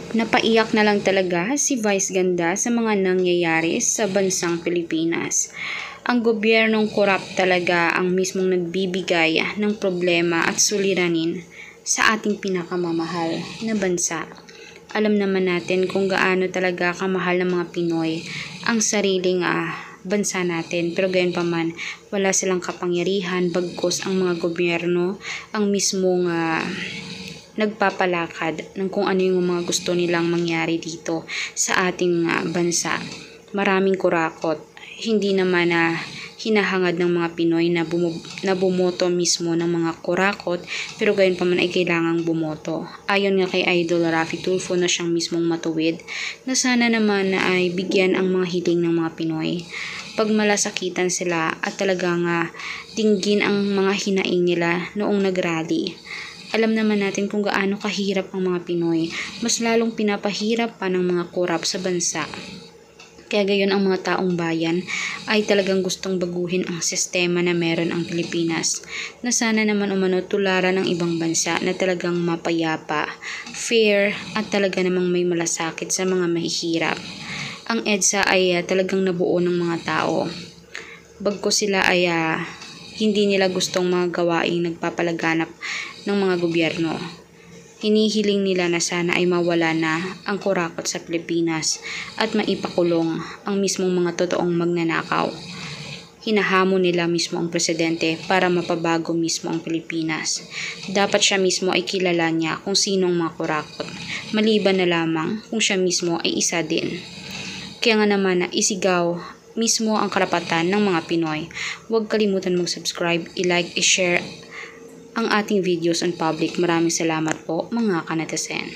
Napaiyak na lang talaga si Vice Ganda sa mga nangyayari sa bansang Pilipinas. Ang gobyernong korap talaga ang mismong nagbibigay ng problema at suliranin sa ating pinakamamahal na bansa. Alam naman natin kung gaano talaga kamahal ng mga Pinoy ang sariling bansa natin. Pero gayon pa man, wala silang kapangyarihan bagkus ang mga gobyerno ang mismong nagpapalakad ng kung ano yung mga gusto nilang mangyari dito sa ating bansa. Maraming kurakot. Hindi naman hinahangad ng mga Pinoy na bumoto mismo ng mga kurakot, pero gayon pa man ay kailangang bumoto. Ayon nga kay Idol Raffy Tulfo na siyang mismong matuwid, na sana naman ay bigyan ang mga hiling ng mga Pinoy. Pag malasakitan sila at talagang dinggin ang mga hinaing nila noong nagrally. Alam naman natin kung gaano kahirap ang mga Pinoy, mas lalong pinapahirap pa ng mga korap sa bansa. Kaya gayon ang mga taong bayan ay talagang gustong baguhin ang sistema na meron ang Pilipinas, na sana naman umano tularan ng ibang bansa na talagang mapayapa, fair at talaga namang may malasakit sa mga mahihirap. Ang EDSA ay talagang nabuo ng mga tao. Bagkus sila ay hindi nila gustong mga gawaing nagpapalaganap ng mga gobyerno. Hinihiling nila na sana ay mawala na ang kurakot sa Pilipinas at maipakulong ang mismong mga totoong magnanakaw. Hinahamon nila mismo ang presidente para mapabago mismo ang Pilipinas. Dapat siya mismo ay kilala niya kung sinong mga kurakot, maliban na lamang kung siya mismo ay isa din. Kaya nga naman isigaw mismo ang karapatan ng mga Pinoy. Huwag kalimutan mag-subscribe, i-like, i-share ang ating videos on public. Maraming salamat po mga kanetasen.